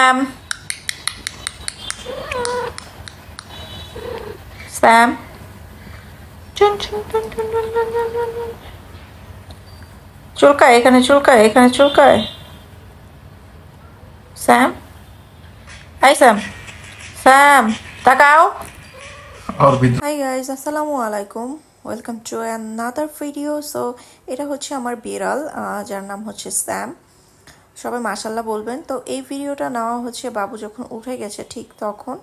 Sam. Sam. চুলকায় এখানে চুলকায় Sam. Hi Sam. Sam. তাকাও। Hi guys, আসসালামু আলাইকুম। Welcome to another video. So এটা হচ্ছে আমার বিড়াল, যার নাম হচ্ছে স্যাম। সবাই মাশাআল্লাহ বলবেন। তো এই ভিডিওটা নেওয়া হচ্ছে বাবু যখন উঠে গেছে ঠিক তখন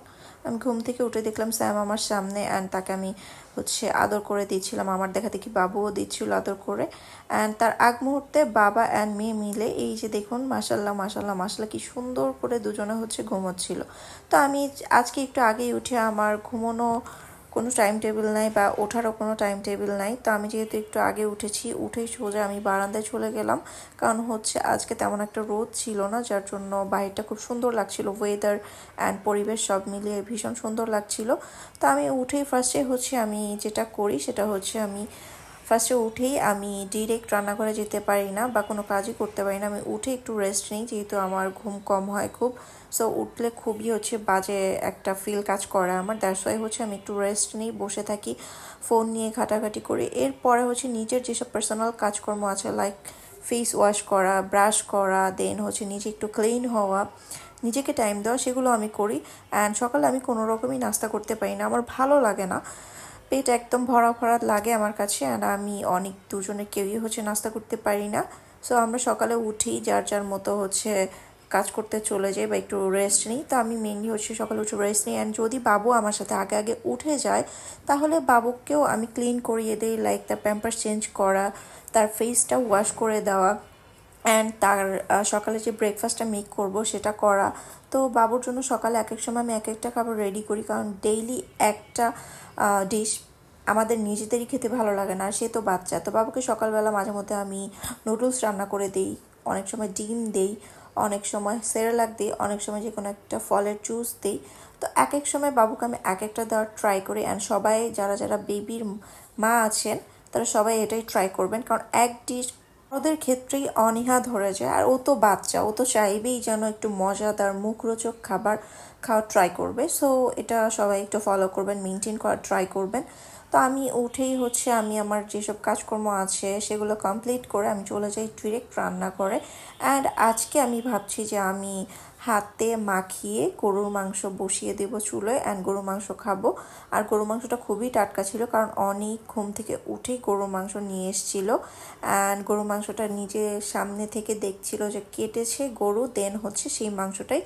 আমি ঘুম থেকে উঠে দেখলাম স্যাম আমার সামনে, অ্যান্ড তাকে আমি হচ্ছে আদর করে দিচ্ছিলাম। আমার দেখা দেখি বাবুও দিচ্ছিল আদর করে। অ্যান্ড তার আগ মুহূর্তে বাবা অ্যান্ড মেয়ে মিলে এই যে দেখুন মাশাআল্লাহ কি সুন্দর করে দুজনে হচ্ছে ঘুমোচ্ছিল। তো আমি আজকে একটু আগেই উঠে, আমার ঘুমোনো কোনো টাইম টেবিল নাই বা ওঠারও কোনো টাইম টেবিল নাই। তো আমি যেহেতু একটু আগে উঠেছি, উঠেই সোজা আমি বারান্দায় চলে গেলাম, কারণ হচ্ছে আজকে তেমন একটা রোদ ছিল না, যার জন্য বাইরেটা খুব সুন্দর লাগছিল। ওয়েদার অ্যান্ড পরিবেশ সব মিলিয়ে ভীষণ সুন্দর লাগছিল। তো আমি উঠেই ফার্স্টে হচ্ছে আমি যেটা করি সেটা হচ্ছে আমি ফার্স্টে উঠেই আমি ডিরেক্ট রান্নাঘরে যেতে পারি না বা কোনো কাজই করতে পারি না। আমি উঠে একটু রেস্ট নিই, যেহেতু আমার ঘুম কম হয় খুব। সো উঠলে খুবই হচ্ছে বাজে একটা ফিল কাজ করে আমার। দ্যাটস ওয়াই হচ্ছে আমি একটু রেস্ট নিই, বসে থাকি, ফোন নিয়ে ঘাটাঘাটি করি। এরপরে হচ্ছে নিজের যেসব পার্সোনাল কাজকর্ম আছে, লাইক ফেস ওয়াশ করা, ব্রাশ করা, দেন হচ্ছে নিজে একটু ক্লিন হওয়া, নিজেকে টাইম দেওয়া, সেগুলো আমি করি। অ্যান্ড সকালে আমি কোনো রকমই নাস্তা করতে পারি না, আমার ভালো লাগে না, পেট একদম ভরা লাগে আমার কাছে। অ্যান্ড আমি অনেক দুজনে কেউই হচ্ছে নাস্তা করতে পারি না। সো আমরা সকালে উঠি, যার যার মতো হচ্ছে কাজ করতে চলে যাই বা একটু রেস্ট নিই। তো আমি মেনলি হচ্ছে সকালে উঠে রেস্ট নিই। অ্যান্ড যদি বাবু আমার সাথে আগে উঠে যায় তাহলে বাবুকেও আমি ক্লিন করিয়ে দিই, লাইক তার প্যাম্পার্স চেঞ্জ করা, তার ফেসটা ওয়াশ করে দেওয়া, অ্যান্ড তার সকালে যে ব্রেকফাস্টটা মেক করব সেটা করা। তো বাবুর জন্য সকালে এক এক সময় আমি এক একটা খাবার রেডি করি, কারণ ডেইলি একটা ডিশ আমাদের নিজেদেরই খেতে ভালো লাগে না, আর সে তো বাচ্চা। তো বাবুকে সকালবেলা মাঝে মধ্যে আমি নুডলস রান্না করে দিই, অনেক সময় ডিম দিই, অনেক সময় সেরেলাক দিই, অনেক সময় যে কোনো একটা ফলের জুস দিই। তো এক এক সময় বাবুকে আমি এক একটা দেওয়ার ট্রাই করি। অ্যান্ড সবাই যারা বেবির মা আছেন তারা সবাই এটাই ট্রাই করবেন, কারণ এক ডিশ ওদের ক্ষেত্রেই অনীহা ধরে যায়। আর ও তো বাচ্চা, ও তো চাইবেই যেন একটু মজাদার মুখরোচক খাবার খাওয়া ট্রাই করবে। সো এটা সবাই একটু ফলো করবেন, মেনটেন করার ট্রাই করবেন। তো আমি উঠেই হচ্ছে আমি আমার যেসব কাজকর্ম আছে সেগুলো কমপ্লিট করে আমি চলে যাই ডিরেক্ট রান্না করে। অ্যান্ড আজকে আমি ভাবছি যে আমি হাতে মাখিয়ে গরুর মাংস বসিয়ে দেব চুলোয়, অ্যান্ড গরুর মাংস খাবো। আর গরুর মাংসটা খুবই টাটকা ছিল, কারণ অনেক ঘুম থেকে উঠেই গরুর মাংস নিয়ে এসেছিলো। অ্যান্ড গরুর মাংসটা নিজে সামনে থেকে দেখছিল যে কেটেছে গরু, দেন হচ্ছে সেই মাংসটাই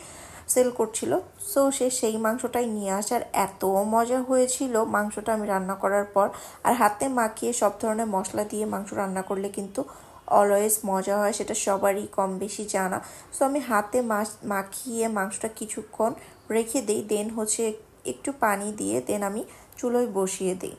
সেল করছিল। সো সেই মাংসটাই নিয়ে আসার এত মজা হয়েছিল মাংসটা আমি রান্না করার পর। আর হাতে মাখিয়ে সব ধরনের মশলা দিয়ে মাংস রান্না করলে কিন্তু অলওয়েজ মজা হয়, সেটা সবারই কম বেশি জানা। সো আমি হাতে মাখিয়ে মাংসটা কিছুক্ষণ রেখে দিই, দেন হচ্ছে একটু পানি দিয়ে দেন আমি চুলোয় বসিয়ে দিই।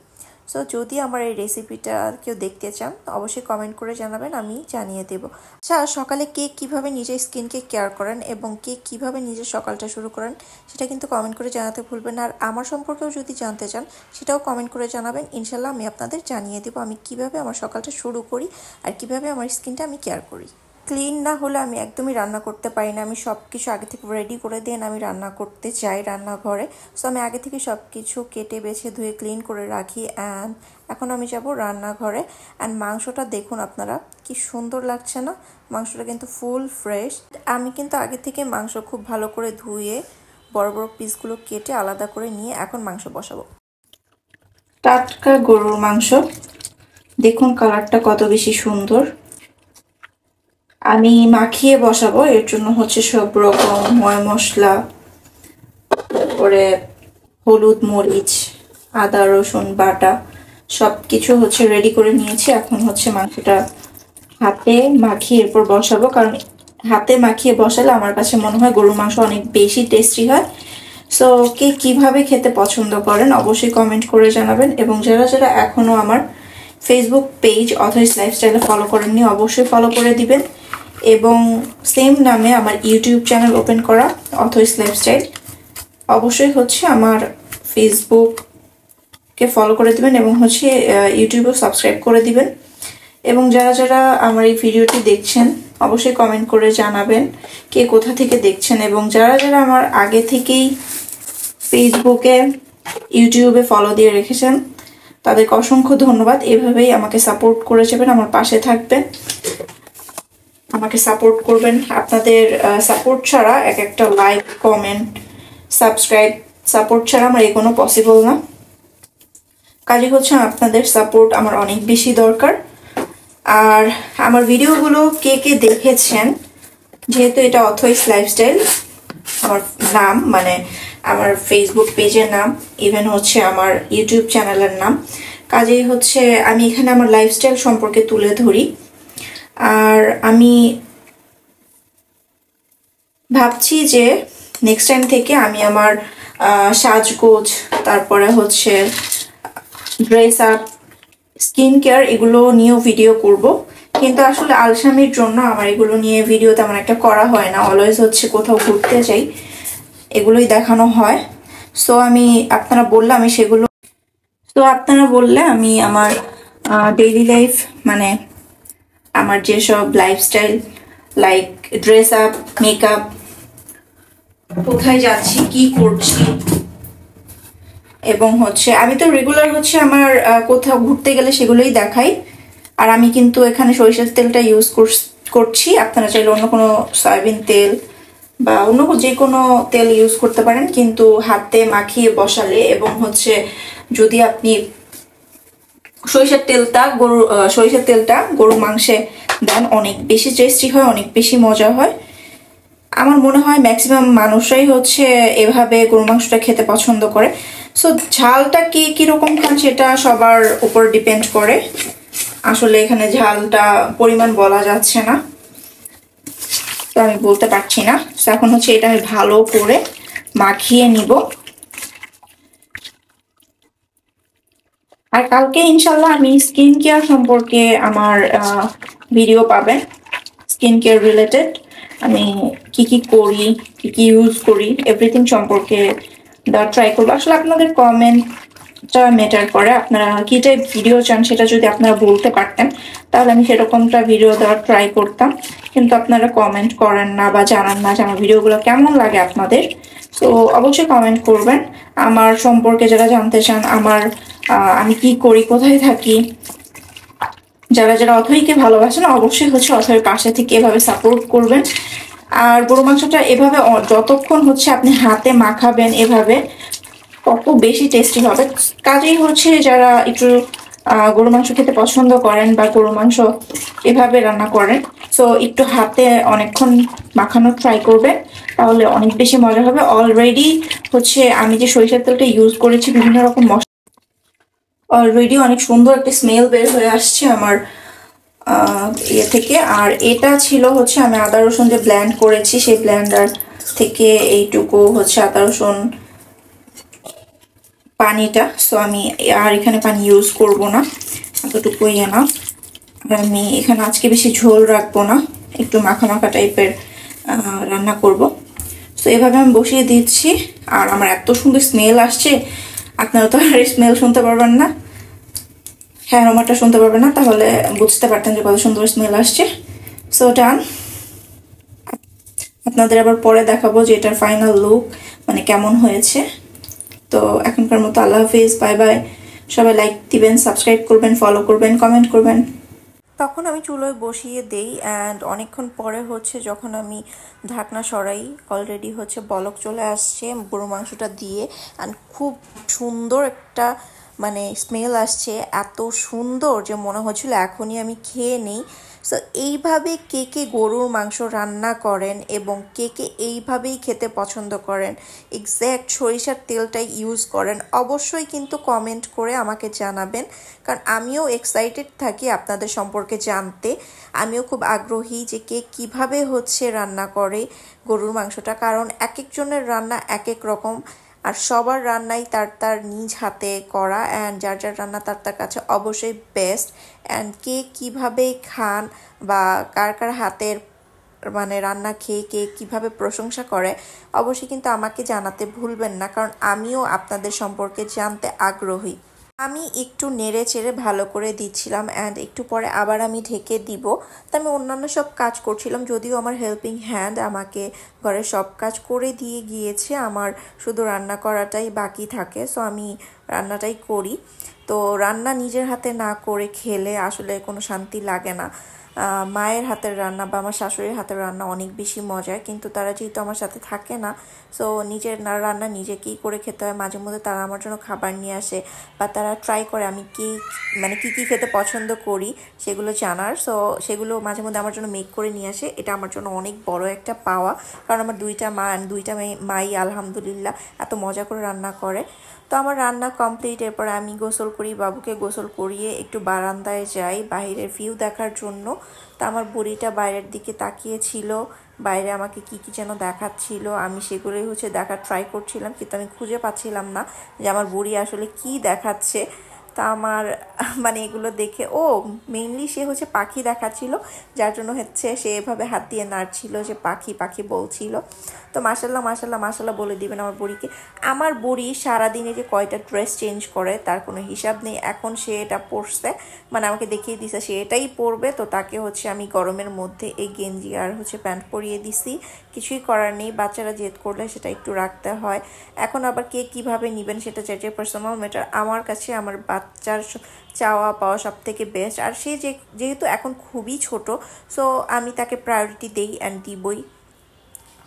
সো যদি আমার এই রেসিপিটা কেউ দেখতে চান অবশ্যই কমেন্ট করে জানাবেন, আমি জানিয়ে দেব। আচ্ছা, সকালে কে কীভাবে নিজের স্কিনকে কেয়ার করেন এবং কে কীভাবে নিজের সকালটা শুরু করেন সেটা কিন্তু কমেন্ট করে জানাতে ভুলবেন না। আর আমার সম্পর্কেও যদি জানতে চান সেটাও কমেন্ট করে জানাবেন, ইনশাল্লাহ আমি আপনাদের জানিয়ে দেবো আমি কিভাবে আমার সকালটা শুরু করি আর কিভাবে আমার স্কিনটা আমি কেয়ার করি। ক্লিন না হলে আমি একদমই রান্না করতে পারি না। আমি সব কিছু আগে থেকে রেডি করে দিয়ে আমি রান্না করতে চাই রান্নাঘরে। সো আমি আগে থেকে সব কিছু কেটে বেছে ধুয়ে ক্লিন করে রাখি। অ্যান্ড এখন আমি যাব রান্নাঘরে। অ্যান্ড মাংসটা দেখুন আপনারা কি সুন্দর লাগছে না, মাংসটা কিন্তু ফুল ফ্রেশ। আমি কিন্তু আগে থেকে মাংস খুব ভালো করে ধুয়ে বড় বড় পিসগুলো কেটে আলাদা করে নিয়ে এখন মাংস বসাবো। টাটকা গরুর মাংস, দেখুন কালারটা কত বেশি সুন্দর। আমি মাখিয়ে বসাবো, এর জন্য হচ্ছে সব রকম ময় মশলা, তারপরে হলুদ, মরিচ, আদা রসুন বাটা সব কিছু হচ্ছে রেডি করে নিয়েছি। এখন হচ্ছে মাংসটা হাতে মাখিয়ে এরপর বসাবো, কারণ হাতে মাখিয়ে বসালে আমার কাছে মনে হয় গরুর মাংস অনেক বেশি টেস্টি হয়। সো কে কীভাবে খেতে পছন্দ করেন অবশ্যই কমেন্ট করে জানাবেন। এবং যারা এখনও আমার ফেসবুক পেজ অথরিস লাইফস্টাইলে ফলো করেননি অবশ্যই ফলো করে দিবেন। এবং সেম নামে আমার ইউটিউব চ্যানেল ওপেন করা অথরিস লাইফস্টাইল, অবশ্যই হচ্ছে আমার ফেসবুককে ফলো করে দিবেন এবং ইউটিউবেও সাবস্ক্রাইব করে দিবেন। এবং যারা আমার এই ভিডিওটি দেখছেন অবশ্যই কমেন্ট করে জানাবেন কে কোথা থেকে দেখছেন, এবং যারা যারা আমার আগে থেকেই ফেসবুকে ইউটিউবে ফলো দিয়ে রেখেছেন তাদেরকে অসংখ্য ধন্যবাদ। এভাবেই আমাকে সাপোর্ট করে যাবেন, আমার পাশে থাকবেন, আমাকে সাপোর্ট করবেন। আপনাদের সাপোর্ট ছাড়া এক একটা লাইক, কমেন্ট, সাবস্ক্রাইব, সাপোর্ট ছাড়া আমার এগোনো পসিবল না। কাজে হচ্ছে আপনাদের সাপোর্ট আমার অনেক বেশি দরকার। আর আমার ভিডিওগুলো কে কে দেখেছেন, যেহেতু এটা অথইস লাইফস্টাইল আমার নাম, মানে আমার ফেসবুক পেজের নাম, ইভেন হচ্ছে আমার ইউটিউব চ্যানেলের নাম, কাজেই হচ্ছে আমি এখানে আমার লাইফস্টাইল সম্পর্কে তুলে ধরি। আর আমি ভাবছি যে নেক্সট টাইম থেকে আমি আমার সাজগোজ, তারপরে হচ্ছে ড্রেস আপ, স্কিন কেয়ার এগুলো নিয়েও ভিডিও করব, কিন্তু আসলে আলসামির জন্য আমার এগুলো নিয়ে ভিডিও তেমন একটা করা হয় না। অলওয়েজ হচ্ছে কোথাও ঘুরতে যাই, এগুলোই দেখানো হয়। সো আপনারা বললে আমি আমার ডেইলি লাইফ, মানে আমার যেসব lifestyle like dress up, makeup, কোথায় যাচ্ছি, কি করছি, এবং হচ্ছে আমি তো রেগুলার হচ্ছে আমার কোথাও ঘুরতে গেলে সেগুলোই দেখাই। আর আমি কিন্তু এখানে সরিষার তেলটা ইউজ করছি, আপনারা চাইলে অন্য কোনো সয়াবিন তেল বা অন্য যে কোনো তেল ইউজ করতে পারেন, কিন্তু হাতে মাখিয়ে বসালে এবং হচ্ছে যদি আপনি সরিষার তেলটা গরুর মাংসে দেন অনেক বেশি টেস্টি হয়, অনেক বেশি মজা হয়। আমার মনে হয় ম্যাক্সিমাম মানুষরাই হচ্ছে এভাবে গরুর মাংসটা খেতে পছন্দ করে। সো ঝালটা কিরকম খান সেটা সবার উপর ডিপেন্ড করে। আসলে এখানে ঝালটা পরিমাণ বলা যাচ্ছে না, তো আমি বলতে পারছি না। তো এখন হচ্ছে এটা আমি ভালো করে মাখিয়ে নিব। আর কালকে ইনশাল্লাহ আমি স্কিন কেয়ার সম্পর্কে আমার ভিডিও পাবেন, স্কিন কেয়ার রিলেটেড আমি কি করি, কি ইউজ করি, এভরিথিং সম্পর্কে দেওয়ার ট্রাই করবো। আসলে আপনাদের কমেন্টটা ম্যাটার করে, আপনারা কি টাইপ ভিডিও চান সেটা যদি আপনারা বলতে পারতেন তাহলে আমি সেরকমটা ভিডিও দেওয়ার ট্রাই করতাম, কিন্তু আপনারা কমেন্ট করেন না বা জানান না যে আমার ভিডিওগুলো কেমন লাগে আপনাদের। তো অবশ্যই কমেন্ট করবেন আমার সম্পর্কে যারা জানতে চান, আমি কি করি, কোথায় থাকি। যারা যারা অথইকে ভালোবাসেন অবশ্যই হচ্ছে অথইয়ের পাশে থেকে এভাবে সাপোর্ট করবেন। আর গরু মাংসটা এভাবে যতক্ষণ হচ্ছে আপনি হাতে মাখাবেন এভাবে তত বেশি টেস্টি হবে। কাজেই হচ্ছে যারা একটু গরু মাংস খেতে পছন্দ করেন বা গরু মাংস এভাবে রান্না করেন, সো একটু হাতে অনেকক্ষণ মাখানোর ট্রাই করবেন, তাহলে অনেক বেশি মজা হবে। অলরেডি হচ্ছে আমি যে সরিষার তেলটা ইউজ করেছি বিভিন্ন রকম মশলা, অলরেডি অনেক সুন্দর একটা স্মেল বের হয়ে আসছে আমার ইয়ে থেকে। আর এটা ছিল হচ্ছে আমি আদা রসুন যে ব্লেন্ড করেছি সেই ব্লেন্ডার থেকে এইটুকু হচ্ছে আদা রসুন পানিটা। সো আমি আর এখানে পানি ইউজ করব না, এতটুকুই না। আর আমি এখানে আজকে বেশি ঝোল রাখবো না, একটু মাখা মাখা টাইপের রান্না করব। সো এভাবে আমি বসিয়ে দিচ্ছি। আর আমার এত সুন্দর স্মেল আসছে, আপনারা তো আর স্মেল শুনতে পারবেন না, হ্যাঁ অ্যারোমাটা শুনতে পারবেন না, তাহলে বুঝতে পারতেন যে কত সুন্দর স্মেল আসছে। সো ডান, আপনাদের আবার পরে দেখাবো যে এটার ফাইনাল লুক মানে কেমন হয়েছে। তো এখনকার মতো আল্লাহ হাফিজ, বাই বাই। সবাই লাইক দিবেন, সাবস্ক্রাইব করবেন, ফলো করবেন, কমেন্ট করবেন। তখন আমি চুলোয় বসিয়ে দেই, অ্যান্ড অনেকক্ষণ পরে হচ্ছে যখন আমি ঢাকনা সরাই অলরেডি হচ্ছে বলক চলে আসছে গরু মাংসটা দিয়ে, অ্যান্ড খুব সুন্দর একটা মানে স্মেল আসছে, এত সুন্দর যে মনে হচ্ছিল এখনই আমি খেয়ে নিই। সো এইভাবে কে কে গরুর মাংস রান্না করেন এবং কে কে এইভাবেই খেতে পছন্দ করেন, এক্স্যাক্ট সরিষার তেলটাই ইউজ করেন, অবশ্যই কিন্তু কমেন্ট করে আমাকে জানাবেন, কারণ আমিও এক্সাইটেড থাকি আপনাদের সম্পর্কে জানতে। আমিও খুব আগ্রহী যে কে কীভাবে হচ্ছে রান্না করে গরুর মাংসটা, কারণ এক একজনের রান্না এক এক রকম, আর সবার রান্নাই তার তার নিজ হাতে করা, অ্যান্ড যার যার রান্না তার তার কাছে অবশ্যই বেস্ট। অ্যান্ড কে কীভাবে খান বা কার কার হাতের মানে রান্না খেয়ে কে কীভাবে প্রশংসা করে অবশ্যই কিন্তু আমাকে জানাতে ভুলবেন না, কারণ আমিও আপনাদের সম্পর্কে জানতে আগ্রহী। আমি একটু নেড়ে চেড়ে ভালো করে দিচ্ছিলাম অ্যান্ড একটু পরে আবার আমি ঢেকে দিব। তো আমি অন্যান্য সব কাজ করছিলাম, যদিও আমার হেল্পিং হ্যান্ড আমাকে ঘরের সব কাজ করে দিয়ে গিয়েছে, আমার শুধু রান্না করাটাই বাকি থাকে। সো আমি রান্নাটাই করি। তো রান্না নিজের হাতে না করে খেলে আসলে কোনো শান্তি লাগে না। মায়ের হাতের রান্না বা আমার শাশুড়ির হাতের রান্না অনেক বেশি মজার, কিন্তু তারা যেহেতু আমার সাথে থাকে না, সো নিজের রান্না নিজেকেই করে খেতে হয়। মাঝে মধ্যে তারা আমার জন্য খাবার নিয়ে আসে বা তারা ট্রাই করে আমি কি মানে কী কী খেতে পছন্দ করি সেগুলো জানার। সো সেগুলো মাঝে মধ্যে আমার জন্য মেক করে নিয়ে আসে। এটা আমার জন্য অনেক বড় একটা পাওয়া, কারণ আমার দুইটা মাই আলহামদুলিল্লাহ এত মজা করে রান্না করে। তো আমার রান্না কমপ্লিট। এরপর আমি গোসল করি, বাবুকে গোসল করিয়ে একটু বারান্দায় যাই বাইরের ভিউ দেখার জন্য। তা আমার বুড়িটা বাইরের দিকে তাকিয়েছিল, বাইরে আমাকে কি কি যেন দেখাচ্ছিল, আমি সেগুলোই দেখার ট্রাই করছিলাম, কিন্তু আমি খুঁজে পাচ্ছিলাম না যে আমার বুড়ি আসলে কি দেখাচ্ছে। তা আমার মানে এগুলো দেখে মেইনলি সে পাখি দেখাচ্ছিল, যার জন্য সে এভাবে হাত দিয়ে নাড়ছিল, যে পাখি পাখি বলছিল। তো মাশাল্লাহ মাশাল্লাহ মাশাল্লাহ বলে দিবেন আমার বুড়িকে। আমার বুড়ি সারাদিনে যে কয়টা ড্রেস চেঞ্জ করে তার কোনো হিসাব নেই। এখন সে এটা পরছে, মানে আমাকে দেখিয়ে দিছে সে এটাই পরবে। তো তাকে আমি গরমের মধ্যে এই গেঞ্জি আর প্যান্ট পরিয়ে দিছি। কিছুই করার নেই, বাচ্চারা জেদ করলে সেটা একটু রাখতে হয়। এখন আবার কে কীভাবে নেবেন সেটা যে পার্সোনাল ম্যাটার। আমার কাছে আমার বাচ্চার চাওয়া পাওয়া সব থেকে বেস্ট। আর সে যেহেতু এখন খুবই ছোট, সো আমি তাকে প্রায়োরিটি দেই অ্যান্ড দিবই।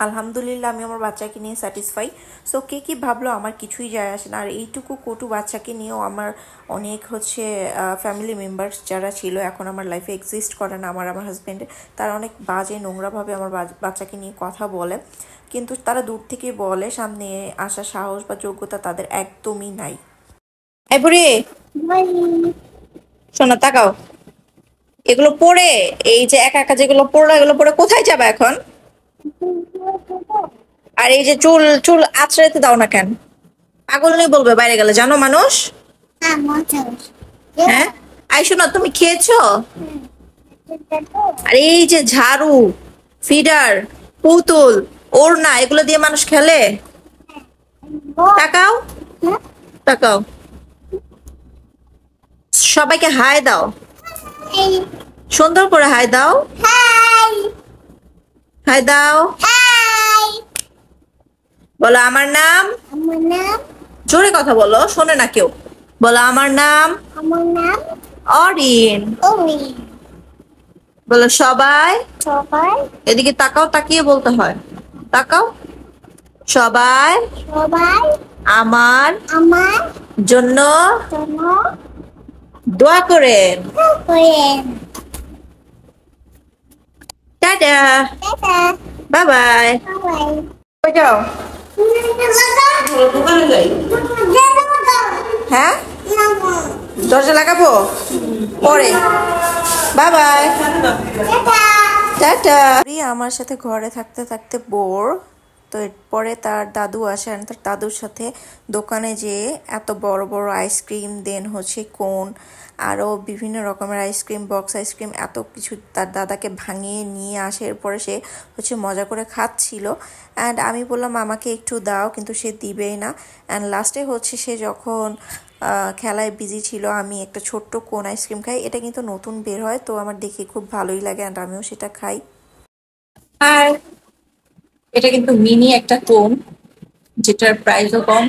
আলহামদুলিল্লাহ আমি আমার বাচ্চাকে নিয়ে স্যাটিসফাই। সো কে কী ভাবলো আমার কিছুই যায় আসে না। আর এইটুকু কটু বাচ্চাকে নিয়েও আমার অনেক ফ্যামিলি মেম্বার্স যারা ছিল এখন আমার লাইফে এক্সিস্ট করে না, আমার হাজব্যান্ডের, তারা অনেক বাজে নোংরাভাবে আমার বাচ্চাকে নিয়ে কথা বলে। কিন্তু তারা দূর থেকে বলে, সামনে আসার সাহস বা যোগ্যতা তাদের একদমই নাই। এই বুড়ি শোনো, তাকাও। এগুলো পড়ে, এই যে একা একা যেগুলো পড়লো, এগুলো পড়ে কোথায় যাবে এখন? আর এই যে চুল চুল আঁচড়াইতে দাও না কেন? পাগল নেই বলবে বাইরে গেলে, জানো মানুষ। হ্যাঁ, আই শোনো, তুমি খেয়েছো? আর এই যে ঝাড়ু, ফিডার, পুতুল, ওড়না, এগুলো দিয়ে মানুষ খেলে? তাকাও, তাকাও, সবাইকে হাই দাও, সুন্দর করে হাই দাও, হাই দাও, বলো আমার নাম। জোরে কথা বলো, শোনে না কেউ। বলো আমার নাম অরিন। বলো সবাই, এদিকে তাকাও, তাকিয়ে বলতে হয়। তাকাও। সবাই আমার জন্য দোয়া করেন। Tata, bye bye. কই যাও? হ্যাঁ, দরজা লাগাবো পরে। Bye bye, tata. আমার সাথে ঘরে থাকতে থাকতে বোর। তো এরপরে তার দাদু আসে, আর তার দাদুর সাথে দোকানে যেয়ে এত বড় বড় আইসক্রিম, দেন কোন আরও বিভিন্ন রকমের আইসক্রিম, বক্স আইসক্রিম, এত কিছু তার দাদাকে ভাঙিয়ে নিয়ে আসে। এরপরে সে মজা করে খাচ্ছিল অ্যান্ড আমি বললাম আমাকে একটু দাও, কিন্তু সে দিবেই না। অ্যান্ড লাস্টে সে যখন খেলায় বিজি ছিল, আমি একটা ছোট্ট কোন আইসক্রিম খাই। এটা কিন্তু নতুন বের হয়, তো আমার দেখে খুব ভালোই লাগে অ্যান্ড আমিও সেটা খাই। আর এটা কিন্তু মিনি একটা কোন, যেটার প্রাইসও কম,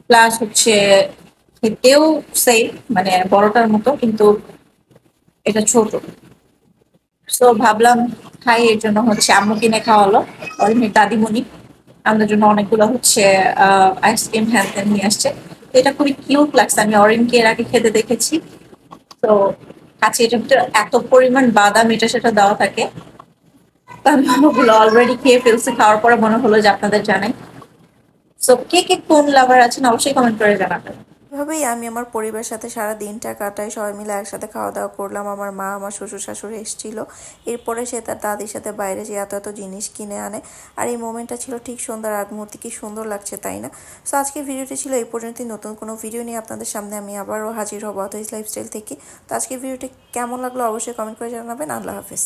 প্লাস খেতেও সেম, মানে বড়টার মতো, কিন্তু এটা ছোট। সো ভাবলাম খাই, এর জন্য আম্মু কিনে খাওয়ালো, অরিনের দাদিমণি আমাদের জন্য অনেকগুলো আইসক্রিম হ্যান ত্যান নিয়ে আসছে। তো এটা খুবই কিউট লাগছে, আমি অরিনকে এর আগে খেতে দেখেছি। তো কাছে এটার ভিতরে এত পরিমাণ বাদাম এটা সেটা দেওয়া থাকে, আমি ওগুলো অলরেডি খেয়ে ফেলছি। খাওয়ার পরে মনে হলো যে আপনাদের জানাই। সো কে কে কোন লাভার আছেন অবশ্যই কমেন্ট করে জানাবেন। এভাবেই আমি আমার পরিবারের সাথে সারা দিনটা কাটাই, সবাই মিলে একসাথে খাওয়া দাওয়া করলাম। আমার মা, আমার শ্বশুর শাশুড়ি এসেছিল। এরপরে সে তার দাদির সাথে বাইরে যে এত এত জিনিস কিনে আনে, আর এই মোমেন্টটা ছিল ঠিক সন্ধ্যার আগ মুহূর্তে। কি সুন্দর লাগছে, তাই না? সো আজকের ভিডিওটি ছিল এই পর্যন্তই। নতুন কোনো ভিডিও নিয়ে আপনাদের সামনে আমি আবারও হাজির হব অথইজ লাইফস্টাইল থেকে। তো আজকের ভিডিওটি কেমন লাগলো অবশ্যই কমেন্ট করে জানাবেন। আল্লাহ হাফেজ।